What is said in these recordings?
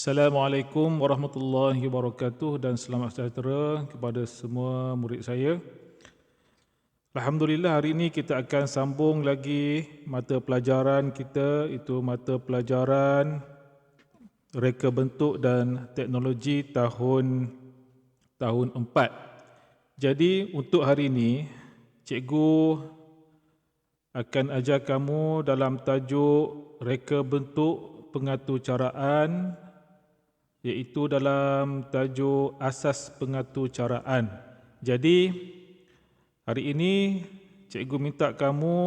Assalamualaikum warahmatullahi wabarakatuh dan selamat sejahtera kepada semua murid saya. Alhamdulillah, hari ini kita akan sambung lagi mata pelajaran kita, itu mata pelajaran reka bentuk dan teknologi tahun 4. Jadi untuk hari ini cikgu akan ajar kamu dalam tajuk reka bentuk pengatur caraan, iaitu dalam tajuk asas pengatur caraan. Jadi hari ini cikgu minta kamu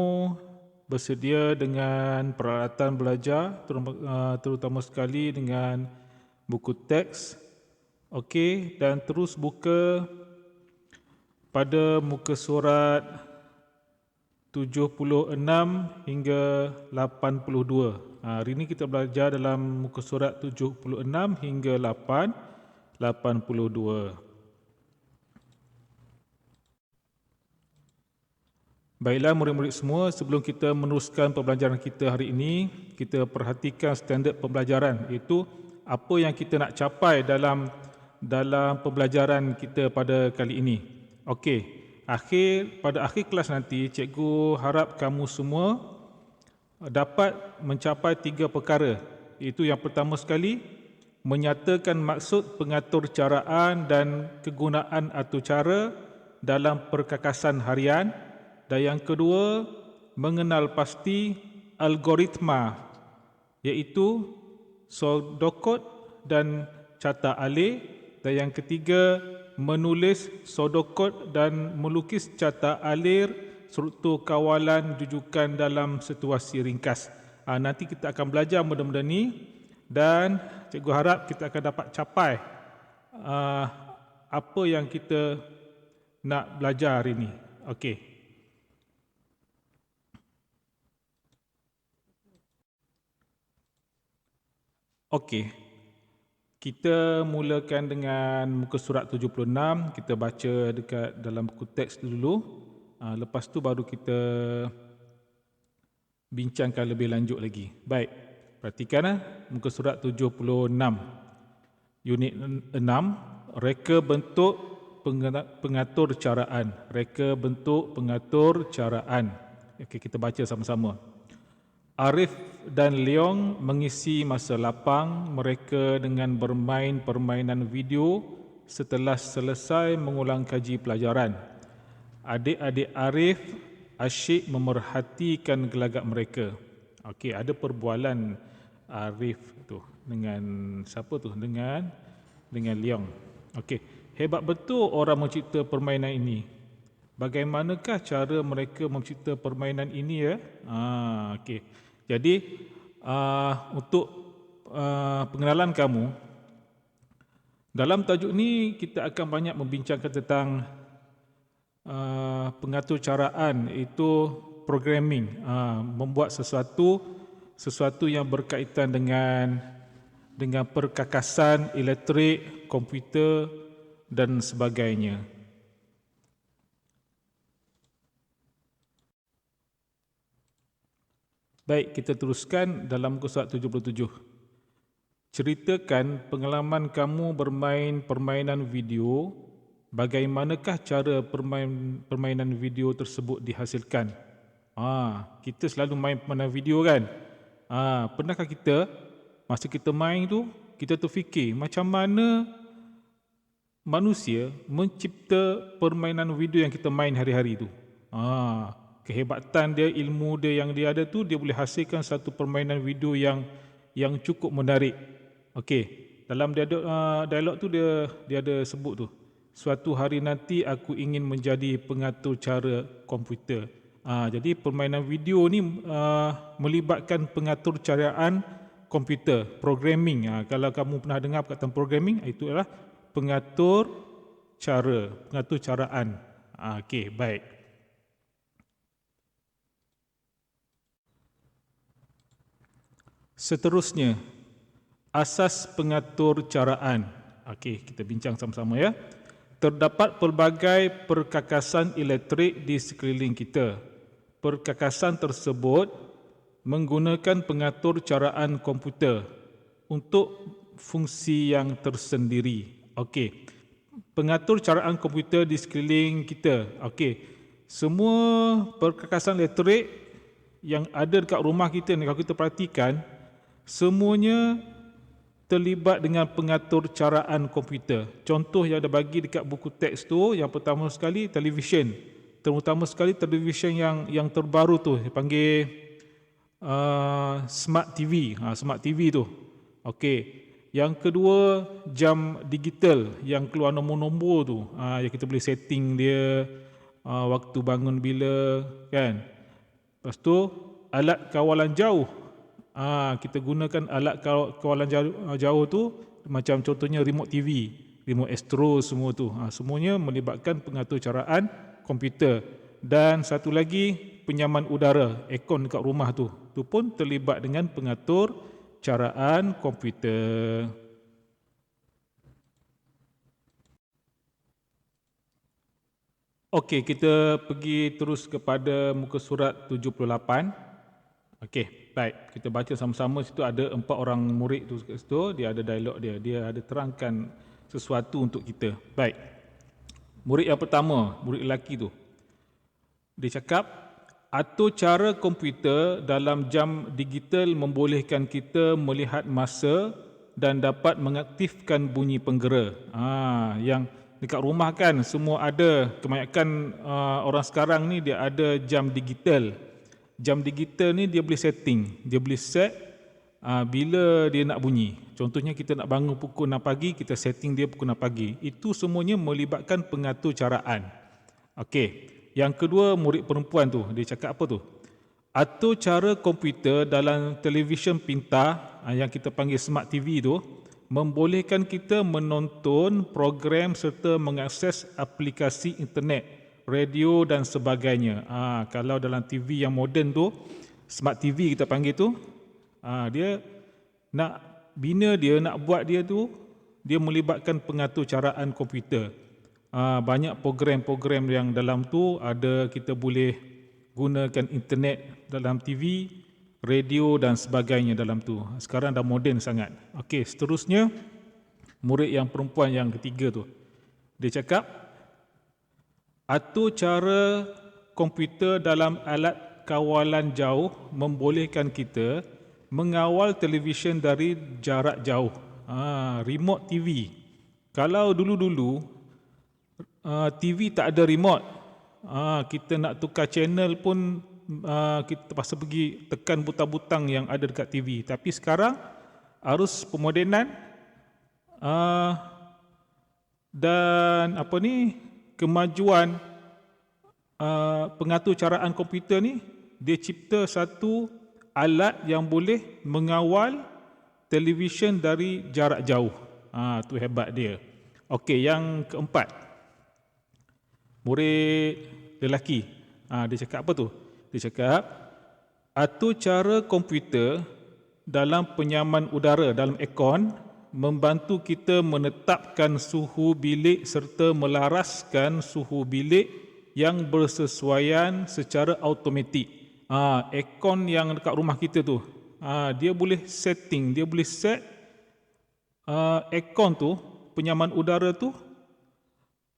bersedia dengan peralatan belajar, terutama sekali dengan buku teks. Okey, dan terus buka pada muka surat 76 hingga 82. Hari ini kita belajar dalam muka surat 76 hingga 82. Baiklah murid-murid semua, sebelum kita meneruskan pembelajaran kita hari ini, kita perhatikan standard pembelajaran, iaitu apa yang kita nak capai dalam pembelajaran kita pada kali ini. Okey, pada akhir kelas nanti, cikgu harap kamu semua dapat mencapai 3 perkara, iaitu yang pertama sekali menyatakan maksud pengatur caraan dan kegunaan atur cara dalam perkakasan harian, dan yang kedua mengenal pasti algoritma, iaitu sodokod dan carta alih, dan yang ketiga menulis sodokod dan melukis carta alih struktur kawalan jujukan dalam situasi ringkas. Nanti kita akan belajar benda-benda ni dan cikgu harap kita akan dapat capai apa yang kita nak belajar hari ini. Okey. Okey. Kita mulakan dengan muka surat 76. Kita baca dekat dalam buku teks dulu. Lepas tu baru kita bincangkan lebih lanjut lagi. Baik, perhatikan muka surat 76. Unit 6, reka bentuk pengatur caraan. Reka bentuk pengatur caraan. Okey, kita baca sama-sama. Arif dan Leong mengisi masa lapang mereka dengan bermain permainan video setelah selesai mengulang kaji pelajaran. Adik-adik Arif asyik memerhatikan gelagak mereka. Okey, ada perbualan Arif tu dengan siapa tu? Dengan Leong. Okey, hebat betul orang mencipta permainan ini. Bagaimanakah cara mereka mencipta permainan ini ya? Okey. Jadi untuk pengenalan kamu, dalam tajuk ni kita akan banyak membincangkan tentang pengatur caraan, iaitu programming, membuat sesuatu yang berkaitan dengan perkakasan elektrik, komputer dan sebagainya. Baik, kita teruskan dalam muka surat 77. Ceritakan pengalaman kamu bermain permainan video. Bagaimanakah cara permainan video tersebut dihasilkan? Kita selalu main permainan video kan? Pernahkah kita, masa kita main tu, kita terfikir macam mana manusia mencipta permainan video yang kita main hari-hari tu? Kehebatan dia, ilmu dia yang dia ada tu, dia boleh hasilkan satu permainan video yang cukup menarik. Okey, dalam dialog tu dia ada sebut tu, suatu hari nanti aku ingin menjadi pengatur cara komputer. Jadi permainan video ni melibatkan pengatur caraan komputer, programming. Kalau kamu pernah dengar perkataan programming, itu adalah pengatur caraan. Okey, baik. Seterusnya, asas pengatur caraan. Okey, kita bincang sama-sama ya. Terdapat pelbagai perkakasan elektrik di sekeliling kita. Perkakasan tersebut menggunakan pengatur caraan komputer. Untuk fungsi yang tersendiri. Okey. Pengatur caraan komputer di sekeliling kita. Okey. Semua perkakasan elektrik yang ada dekat rumah kita ni, kalau kita perhatikan, semuanya terlibat dengan pengatur caraan komputer. Contoh yang ada bagi dekat buku teks tu, yang pertama sekali televisyen. Terutama sekali televisyen yang terbaru tu, dipanggil Smart TV. Smart TV tu. Okey. Yang kedua, jam digital yang keluar nombor-nombor tu. Yang kita boleh setting dia, waktu bangun bila, kan. Lepas tu, alat kawalan jauh. Kita gunakan alat kawalan jauh tu, macam contohnya remote TV, remote Astro, semua tu. Semuanya melibatkan pengatur caraan komputer. Dan satu lagi, penyaman udara, aircon dekat rumah tu. Tu pun terlibat dengan pengatur caraan komputer. Okey, kita pergi terus kepada muka surat 78. Okey, baik. Kita baca sama-sama. Situ ada 4 orang murid tu kat situ. Dia ada dialog dia. Dia ada terangkan sesuatu untuk kita. Baik. Murid yang pertama, murid lelaki tu. Dia cakap, atur cara komputer dalam jam digital membolehkan kita melihat masa dan dapat mengaktifkan bunyi penggera. Yang dekat rumah kan semua ada, kebanyakan orang sekarang ni dia ada jam digital. Jam digital ni dia boleh setting, dia boleh set bila dia nak bunyi. Contohnya kita nak bangun pukul 6 pagi, kita setting dia pukul 6 pagi. Itu semuanya melibatkan pengatur caraan. Okey. Yang kedua, murid perempuan tu, dia cakap apa tu? Atur cara komputer dalam televisyen pintar, yang kita panggil Smart TV tu, membolehkan kita menonton program serta mengakses aplikasi internet, radio dan sebagainya. Kalau dalam TV yang moden tu, Smart TV kita panggil tu, dia nak bina dia, nak buat dia tu, dia melibatkan pengatur caraan komputer. Banyak program-program yang dalam tu ada, kita boleh gunakan internet dalam TV, radio dan sebagainya dalam tu. Sekarang dah moden sangat. Okey, seterusnya murid yang perempuan yang ketiga tu. Dia cakap, atur cara komputer dalam alat kawalan jauh membolehkan kita mengawal televisyen dari jarak jauh. Remote TV. Kalau dulu-dulu TV tak ada remote, kita nak tukar channel pun kita terpaksa pergi tekan butang-butang yang ada dekat TV. Tapi sekarang arus pemodenan dan kemajuan pengatur caraan komputer ni, dia cipta satu alat yang boleh mengawal televisyen dari jarak jauh. Tu hebat dia. Okey, yang keempat, murid lelaki. Dia cakap apa tu? Dia cakap, atur cara komputer dalam penyaman udara, dalam aircon, membantu kita menetapkan suhu bilik serta melaraskan suhu bilik yang bersesuaian secara automatik. Aircon yang dekat rumah kita tu, dia boleh setting, dia boleh set aircon tu, penyaman udara tu,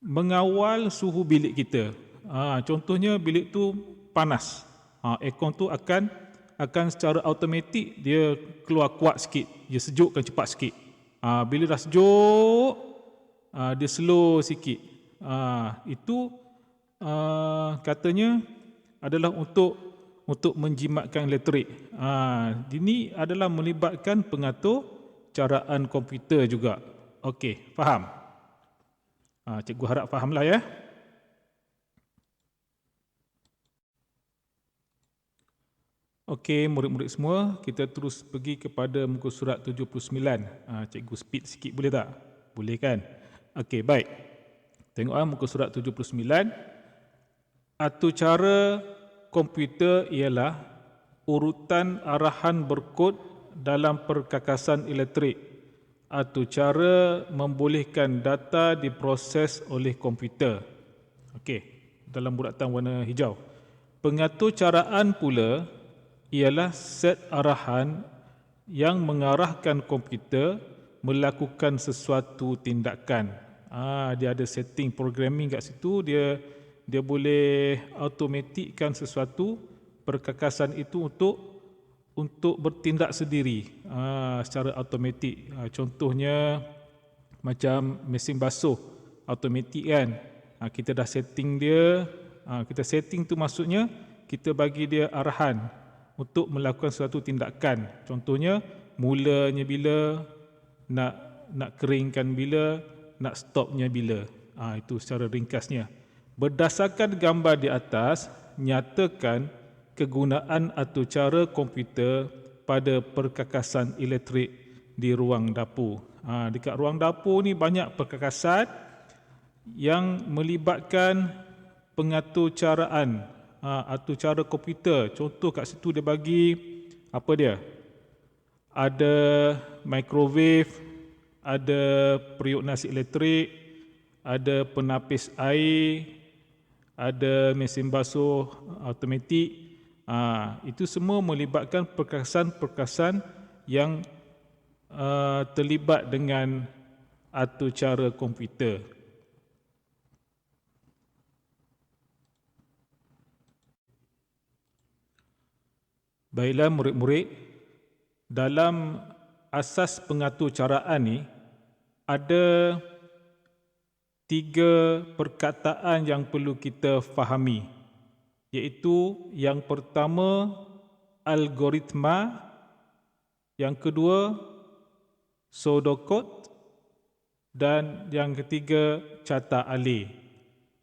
mengawal suhu bilik kita. Contohnya bilik tu panas, aircon tu akan secara automatik dia keluar kuat sikit, dia sejukkan cepat sikit. Bila dah sejuk, dia slow sikit. Itu katanya adalah untuk menjimatkan elektrik. Ini adalah melibatkan pengatur caraan komputer juga. Okey, faham? Cikgu harap fahamlah ya. Okey, murid-murid semua, kita terus pergi kepada muka surat 79. Cikgu speed sikit boleh tak? Boleh kan? Okey, baik. Tengok muka surat 79. Atur cara komputer ialah urutan arahan berkod dalam perkakasan elektrik. Atur cara membolehkan data diproses oleh komputer. Okey, dalam bulatan warna hijau. Pengatur caraan pula ialah set arahan yang mengarahkan komputer melakukan sesuatu tindakan. Dia ada setting programming kat situ, dia boleh automatikkan sesuatu perkakasan itu untuk bertindak sendiri secara automatik. Contohnya macam mesin basuh automatik kan. Kita dah setting dia, kita setting tu maksudnya kita bagi dia arahan untuk melakukan suatu tindakan. Contohnya mulanya bila, nak keringkan bila, nak stopnya bila. Itu secara ringkasnya. Berdasarkan gambar di atas, nyatakan kegunaan atau cara komputer pada perkakasan elektrik di ruang dapur. Dekat ruang dapur ni banyak perkakasan yang melibatkan pengatur caraan atau cara komputer. Contoh kat situ dia bagi apa dia? Ada microwave, ada periuk nasi elektrik, ada penapis air, ada mesin basuh automatik. Itu semua melibatkan perkakasan-perkakasan yang terlibat dengan atur cara komputer. Baiklah murid-murid, dalam asas pengatur caraan ni ada 3 perkataan yang perlu kita fahami, iaitu yang pertama algoritma, yang kedua pseudocode dan yang ketiga carta alih.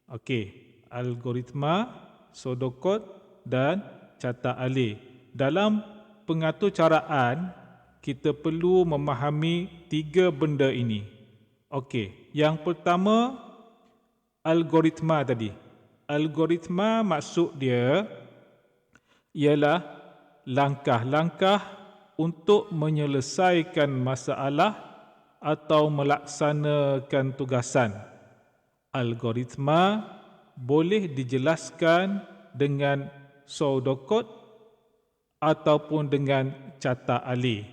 Okey, algoritma, pseudocode dan carta alih. Dalam pengatur caraan, kita perlu memahami 3 benda ini. Okey, yang pertama algoritma tadi. Algoritma maksud dia ialah langkah-langkah untuk menyelesaikan masalah atau melaksanakan tugasan. Algoritma boleh dijelaskan dengan pseudocode ataupun dengan carta alih.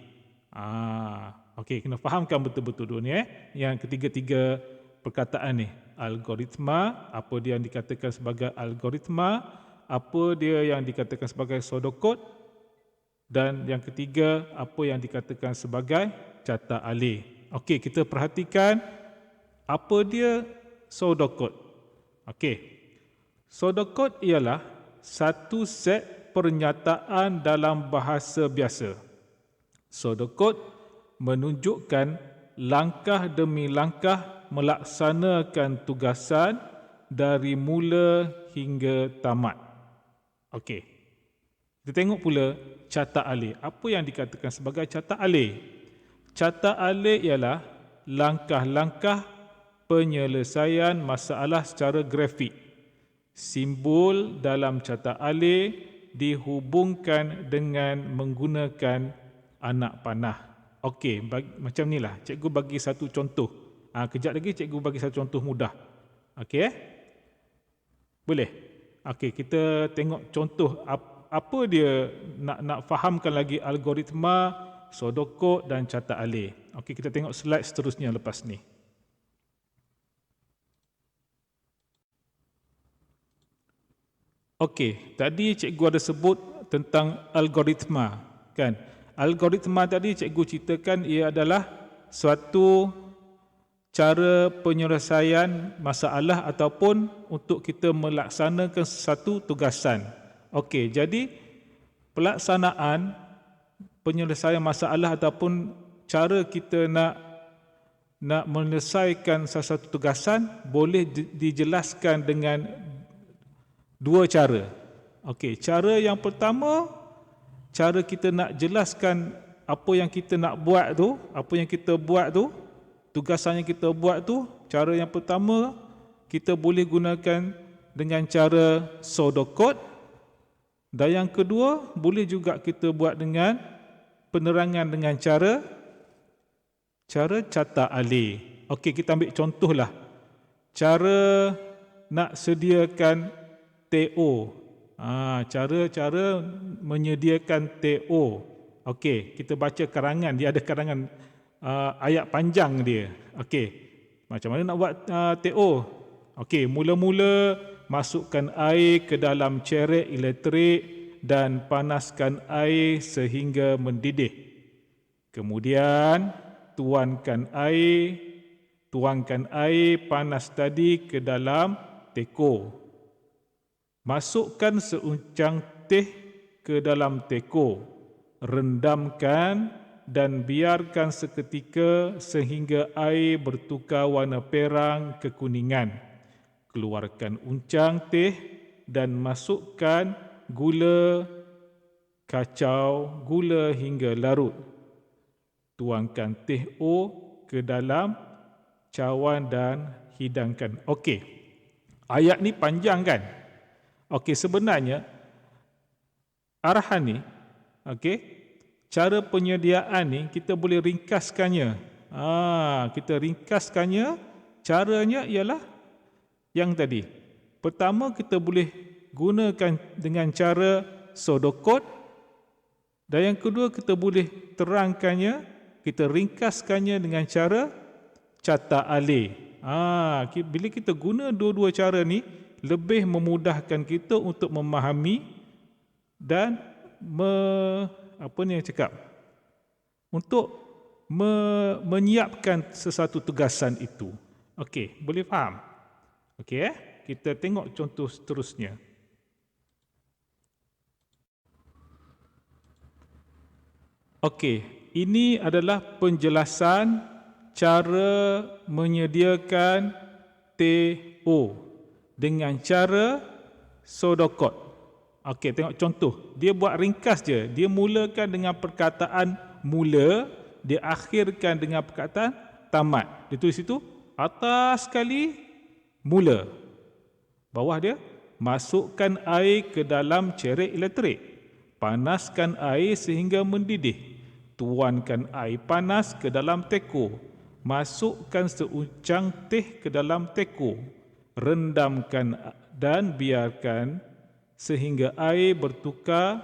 Okey, kena fahamkan betul-betul dulu ni. Yang ketiga-tiga perkataan ni. Algoritma, apa dia yang dikatakan sebagai algoritma, apa dia yang dikatakan sebagai pseudocode, dan yang ketiga, apa yang dikatakan sebagai carta alih. Okey, kita perhatikan apa dia pseudocode. Okey, pseudocode ialah satu set pernyataan dalam bahasa biasa. Pseudocode menunjukkan langkah demi langkah melaksanakan tugasan dari mula hingga tamat. Okey. Kita tengok pula carta alih. Apa yang dikatakan sebagai carta alih? Carta alih ialah langkah-langkah penyelesaian masalah secara grafik. Simbol dalam carta alih dihubungkan dengan menggunakan anak panah. Okey, macam ni lah. Cikgu bagi satu contoh. Kejap lagi cikgu bagi satu contoh mudah. Okey Boleh? Okey, kita tengok contoh apa dia nak fahamkan lagi algoritma, pseudocode dan carta alih. Okey, kita tengok slide seterusnya lepas ni. Okey, tadi cikgu ada sebut tentang algoritma, kan? Algoritma tadi cikgu ceritakan ia adalah suatu cara penyelesaian masalah ataupun untuk kita melaksanakan satu tugasan. Okey, jadi pelaksanaan penyelesaian masalah ataupun cara kita nak menyelesaikan sesuatu tugasan boleh dijelaskan dengan 2 cara. Okey, cara yang pertama, cara kita nak jelaskan apa yang kita nak buat tu, apa yang kita buat tu, tugasan yang kita buat tu, cara yang pertama kita boleh gunakan dengan cara pseudocode, dan yang kedua boleh juga kita buat dengan penerangan dengan cara carta alih. Okey, kita ambil contohlah. Cara nak sediakan TO. Cara menyediakan TO. Okey, kita baca karangan. Dia ada karangan ayat panjang dia. Okey. Macam mana nak buat TO? Okey, mula-mula masukkan air ke dalam cerek elektrik dan panaskan air sehingga mendidih. Kemudian tuangkan air panas tadi ke dalam teko. Masukkan seuncang teh ke dalam teko. Rendamkan dan biarkan seketika sehingga air bertukar warna perang kekuningan. Keluarkan uncang teh dan masukkan gula, kacau gula hingga larut. Tuangkan teh O ke dalam cawan dan hidangkan. Okey. Ayat ni panjang kan? Okey, sebenarnya arahan ni, okey, cara penyediaan ni kita boleh ringkaskannya. Kita ringkaskannya, caranya ialah yang tadi. Pertama, kita boleh gunakan dengan cara pseudocode, dan yang kedua kita boleh terangkannya, kita ringkaskannya dengan cara catak alih. Bila kita guna dua-dua cara ni, lebih memudahkan kita untuk memahami dan untuk menyiapkan sesuatu tugasan itu. Okey, boleh faham? Okey, kita tengok contoh seterusnya. Okey, ini adalah penjelasan cara menyediakan TO dengan cara pseudocode. Okey, tengok contoh. Dia buat ringkas je. Dia mulakan dengan perkataan mula, dia akhirkan dengan perkataan tamat. Dia tulis situ, atas sekali mula. Bawah dia, masukkan air ke dalam cerek elektrik. Panaskan air sehingga mendidih. Tuangkan air panas ke dalam teko. Masukkan seuncang teh ke dalam teko. Rendamkan dan biarkan sehingga air bertukar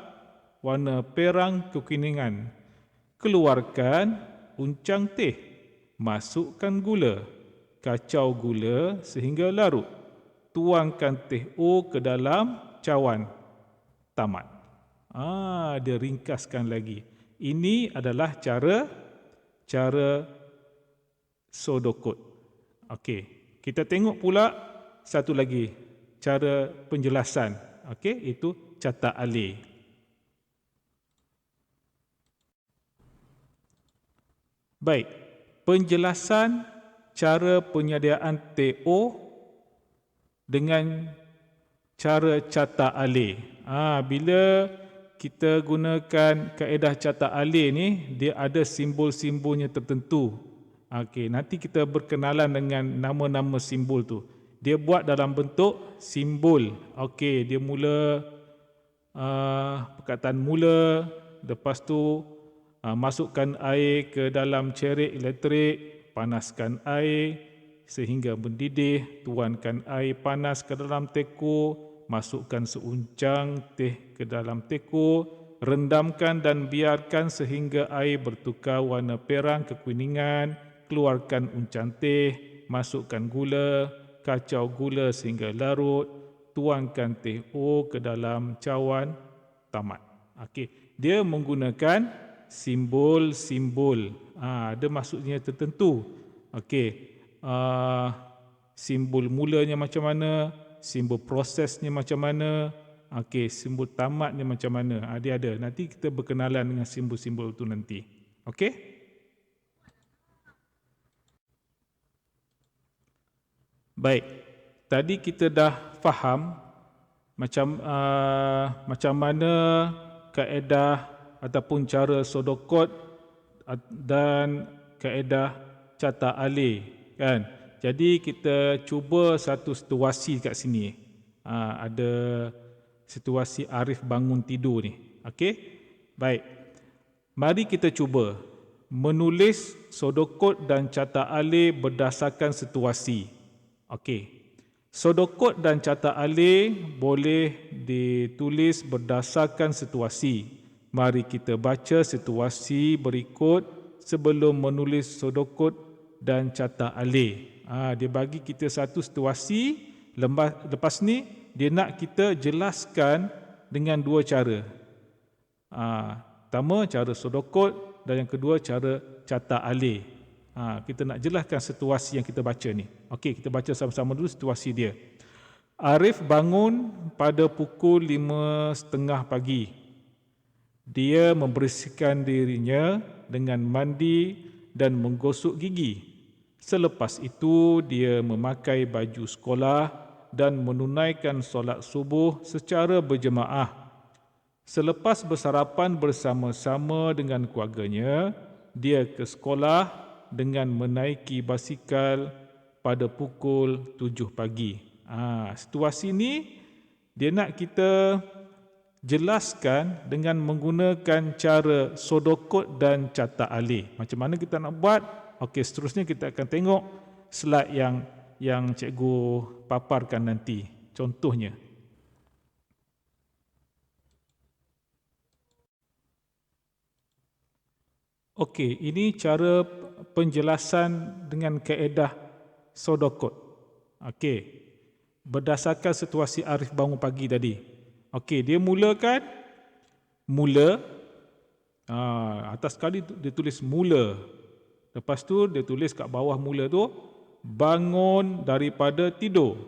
warna perang kekuningan. Keluarkan uncang teh. Masukkan gula. Kacau gula sehingga larut. Tuangkan teh O ke dalam cawan. Tamat. Dia ringkaskan lagi. Ini adalah cara pseudocode. Okey, kita tengok pula satu lagi cara penjelasan. Okey, itu catak alih. Baik, penjelasan cara penyediaan TO dengan cara catak alih. Bila kita gunakan kaedah catak alih ni, dia ada simbol-simbolnya tertentu. Okey, nanti kita berkenalan dengan nama-nama simbol tu. Dia buat dalam bentuk simbol. Okey, dia mula perkataan mula, lepas tu masukkan air ke dalam cerek elektrik, panaskan air sehingga mendidih, tuangkan air panas ke dalam teko, masukkan seuncang teh ke dalam teko, rendamkan dan biarkan sehingga air bertukar warna perang kekuningan, keluarkan uncang teh, masukkan gula, kacau gula sehingga larut, tuangkan teh O ke dalam cawan, tamat. Okey, dia menggunakan simbol-simbol. Ada maksudnya tertentu. Okey, simbol mulanya macam mana, simbol prosesnya macam mana, okey, simbol tamatnya macam mana. Dia ada. Nanti kita berkenalan dengan simbol-simbol itu nanti. Okey? Baik. Tadi kita dah faham macam mana kaedah ataupun cara pseudocode dan kaedah catak alih, kan? Jadi kita cuba satu situasi kat sini. Ada situasi Arif bangun tidur ni. Okey? Baik. Mari kita cuba menulis pseudocode dan catak alih berdasarkan situasi. Okey. Pseudocode dan catak alih boleh ditulis berdasarkan situasi. Mari kita baca situasi berikut sebelum menulis sodokod dan carta alih. Dia bagi kita satu situasi, lepas ni dia nak kita jelaskan dengan dua cara. Pertama cara sodokod dan yang kedua cara carta alih. Kita nak jelaskan situasi yang kita baca ni. Okey, kita baca sama-sama dulu situasi dia. Arif bangun pada pukul 5.30 pagi. Dia membersihkan dirinya dengan mandi dan menggosok gigi. Selepas itu, dia memakai baju sekolah dan menunaikan solat subuh secara berjemaah. Selepas bersarapan bersama-sama dengan keluarganya, dia ke sekolah dengan menaiki basikal pada pukul 7 pagi. Situasi ni dia nak kita jelaskan dengan menggunakan cara sodokod dan carta alih. Macam mana kita nak buat? Okey, seterusnya kita akan tengok slide yang cikgu paparkan nanti. Contohnya. Okey, ini cara penjelasan dengan kaedah sodokod. Okey, berdasarkan situasi Arif bangun pagi tadi. Okey, dia mulakan mula. Atas sekali dia tulis mula. Lepas tu dia tulis kat bawah mula tu bangun daripada tidur.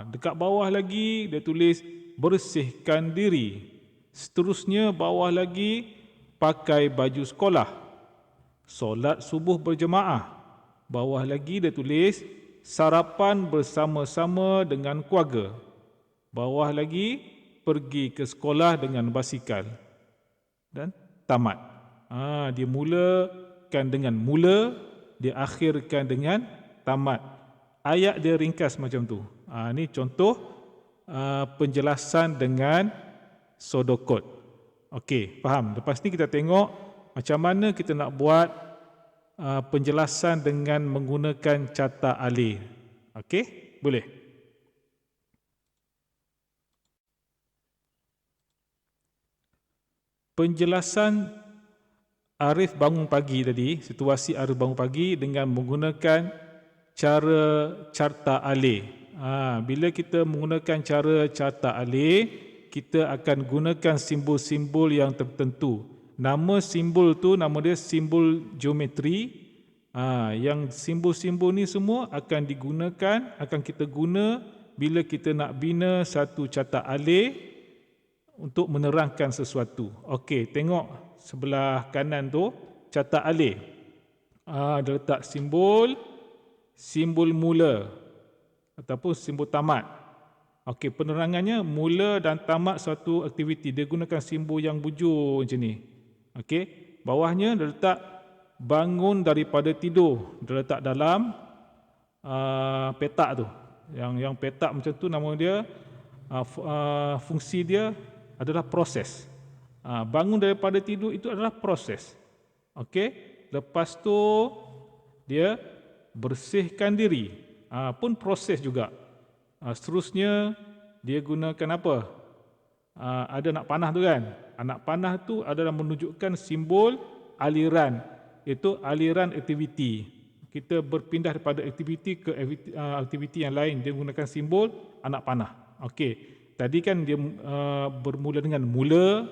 Dekat bawah lagi dia tulis bersihkan diri. Seterusnya bawah lagi pakai baju sekolah. Solat subuh berjemaah. Bawah lagi dia tulis sarapan bersama-sama dengan keluarga. Bawah lagi pergi ke sekolah dengan basikal. Dan tamat. Dia mulakan dengan mula, dia akhirkan dengan tamat. Ayat dia ringkas macam tu. Ini contoh penjelasan dengan sodokod. Okey, faham? Lepas ni kita tengok macam mana kita nak buat penjelasan dengan menggunakan carta alih. Okey, boleh? Penjelasan Arif bangun pagi tadi, situasi Arif bangun pagi dengan menggunakan cara carta alih. Bila kita menggunakan cara carta alih, kita akan gunakan simbol-simbol yang tertentu. Nama simbol tu, nama dia simbol geometri. Yang simbol-simbol ni semua akan digunakan, akan kita guna bila kita nak bina satu carta alih untuk menerangkan sesuatu. Okey, tengok sebelah kanan tu, carta alih. Dia letak simbol mula ataupun simbol tamat. Okey, penerangannya mula dan tamat suatu aktiviti. Dia gunakan simbol yang bujur macam ni. Okey, bawahnya dia letak bangun daripada tidur. Dia letak dalam petak tu. Yang petak macam tu nama dia, fungsi dia adalah proses. Bangun daripada tidur itu adalah proses. Okey, lepas tu dia bersihkan diri. Pun proses juga. Seterusnya dia gunakan apa? Ada nak panah tu kan? Nak panah tu adalah menunjukkan simbol aliran. Itu aliran aktiviti. Kita berpindah daripada aktiviti ke aktiviti yang lain. Dia gunakan simbol anak panah. Okey. Tadi kan dia bermula dengan mula,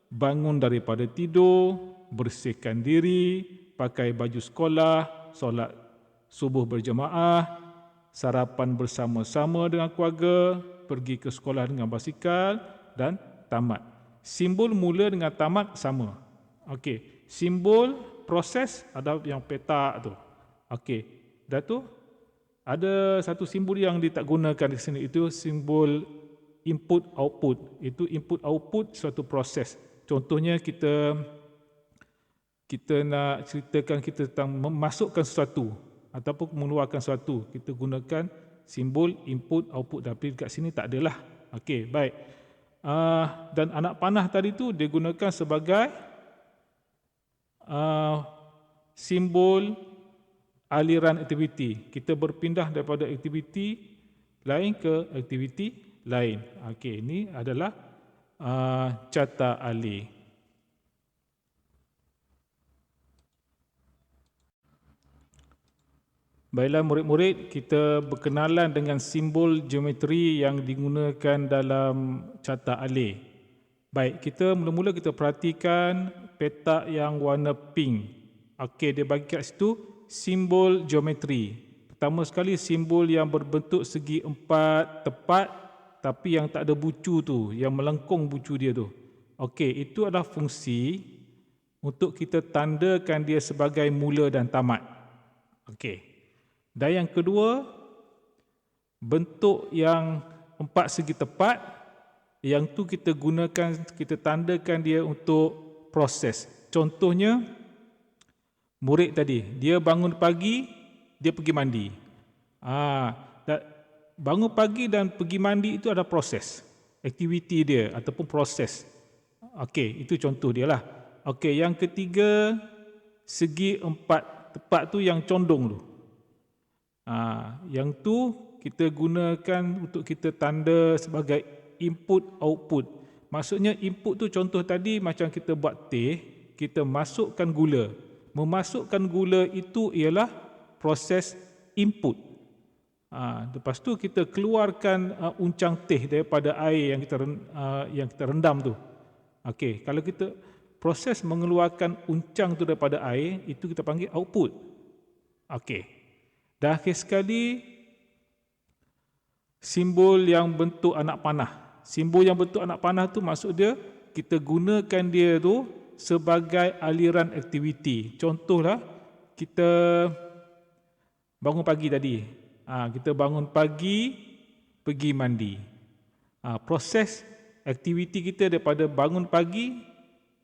bangun daripada tidur, bersihkan diri, pakai baju sekolah, solat subuh berjemaah, sarapan bersama-sama dengan keluarga, pergi ke sekolah dengan basikal dan tamat. Simbol mula dengan tamat sama. Okey, simbol proses ada yang petak tu. Okey, dah tu ada satu simbol yang dia tak gunakan di sini, itu simbol input output. Itu input output suatu proses. Contohnya kita nak ceritakan kita tentang memasukkan sesuatu ataupun mengeluarkan sesuatu, kita gunakan simbol input output, tapi dekat sini tak adalah. Okey, baik. Dan anak panah tadi tu dia gunakan sebagai simbol aliran aktiviti. Kita berpindah daripada aktiviti lain ke aktiviti lain. Okey, ini adalah carta alih. Baiklah murid-murid, kita berkenalan dengan simbol geometri yang digunakan dalam carta alih. Baik, kita mula-mula kita perhatikan petak yang warna pink. Okey, dia bagi kat situ simbol geometri. Pertama sekali simbol yang berbentuk segi empat tepat tapi yang tak ada bucu tu, yang melengkung bucu dia tu. Okey, itu adalah fungsi untuk kita tandakan dia sebagai mula dan tamat. Okey. Dan yang kedua, bentuk yang empat segi tepat, yang tu kita gunakan, kita tandakan dia untuk proses. Contohnya, murid tadi, dia bangun pagi, dia pergi mandi. Bangun pagi dan pergi mandi itu ada proses, aktiviti dia ataupun proses. Okey, itu contoh dia lah. Okey, yang ketiga, segi empat tepat tu yang condong tu. Yang tu kita gunakan untuk kita tanda sebagai input output. Maksudnya input tu contoh tadi macam kita buat teh, kita masukkan gula. Memasukkan gula itu ialah proses input. Lepas tu kita keluarkan uncang teh daripada air yang kita rendam tu. Okey, kalau kita proses mengeluarkan uncang tu daripada air, itu kita panggil output. Okey. Dan akhir sekali, simbol yang bentuk anak panah. Simbol yang bentuk anak panah tu maksud dia, kita gunakan dia tu sebagai aliran aktiviti. Contohlah, kita bangun pagi tadi. Kita bangun pagi, pergi mandi. Proses aktiviti kita daripada bangun pagi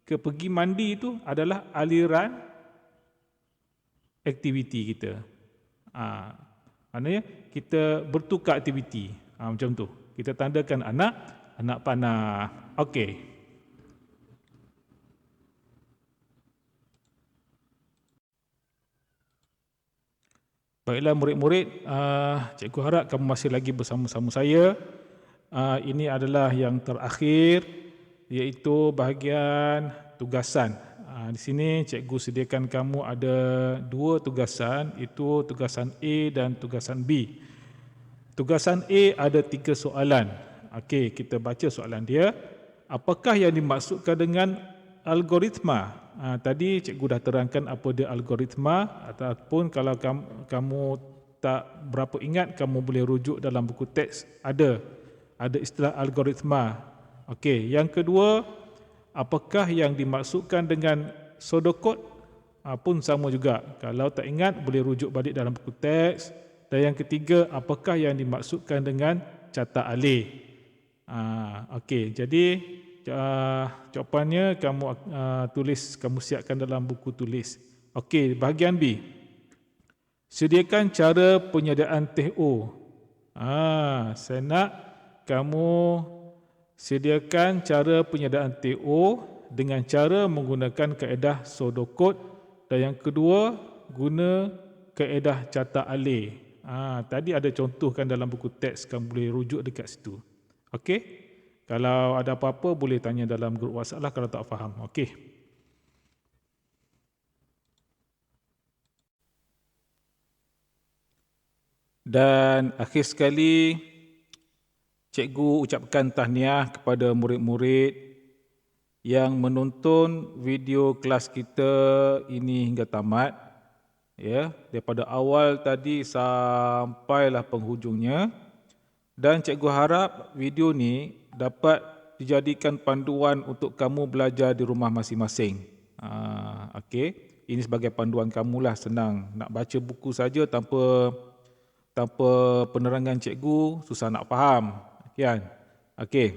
ke pergi mandi itu adalah aliran aktiviti kita. Maknanya kita bertukar aktiviti. Macam tu. Kita tandakan anak panah. Okey. Baiklah murid-murid, cikgu harap kamu masih lagi bersama-sama saya. Ini adalah yang terakhir, iaitu bahagian tugasan. Di sini cikgu sediakan kamu ada dua tugasan, itu tugasan A dan tugasan B. Tugasan A ada 3 soalan. Okey, kita baca soalan dia. Apakah yang dimaksudkan dengan algoritma? Tadi cikgu dah terangkan apa dia algoritma, ataupun kalau kamu tak berapa ingat, kamu boleh rujuk dalam buku teks, ada istilah algoritma. Okey, yang kedua, apakah yang dimaksudkan dengan pseudocode? Pun sama juga. Kalau tak ingat, boleh rujuk balik dalam buku teks. Dan yang ketiga, apakah yang dimaksudkan dengan carta alih? Okey, jadi jawapannya kamu kamu siapkan dalam buku tulis. Okey, bahagian B. Sediakan cara penyediaan teh O. Saya nak kamu sediakan cara penyediaan TO dengan cara menggunakan kaedah pseudocode, dan yang kedua guna kaedah carta alih. Tadi ada contohkan dalam buku teks, kamu boleh rujuk dekat situ. Okey? Kalau ada apa-apa boleh tanya dalam grup WhatsApp lah kalau tak faham. Okey. Dan akhir sekali, cikgu ucapkan tahniah kepada murid-murid yang menonton video kelas kita ini hingga tamat. Ya, daripada awal tadi sampailah penghujungnya. Dan cikgu harap video ni dapat dijadikan panduan untuk kamu belajar di rumah masing-masing. Okey, ini sebagai panduan kamulah, senang. Nak baca buku saja tanpa penerangan cikgu susah nak faham. Kan? Okey.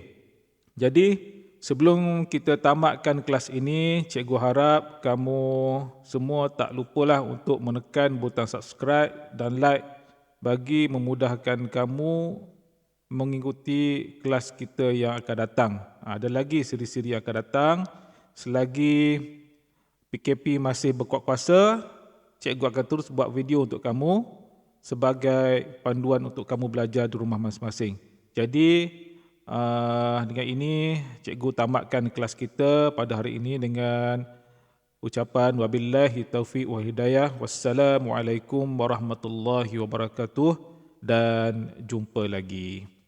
Jadi sebelum kita tamatkan kelas ini, cikgu harap kamu semua tak lupalah untuk menekan butang subscribe dan like bagi memudahkan kamu mengikuti kelas kita yang akan datang. Ada lagi siri-siri yang akan datang. Selagi PKP masih berkuat kuasa, cikgu akan terus buat video untuk kamu sebagai panduan untuk kamu belajar di rumah masing-masing. Jadi dengan ini cikgu tamatkan kelas kita pada hari ini dengan Ucapan wabillahi taufiq wa hidayah. Wassalamualaikum warahmatullahi wabarakatuh dan jumpa lagi.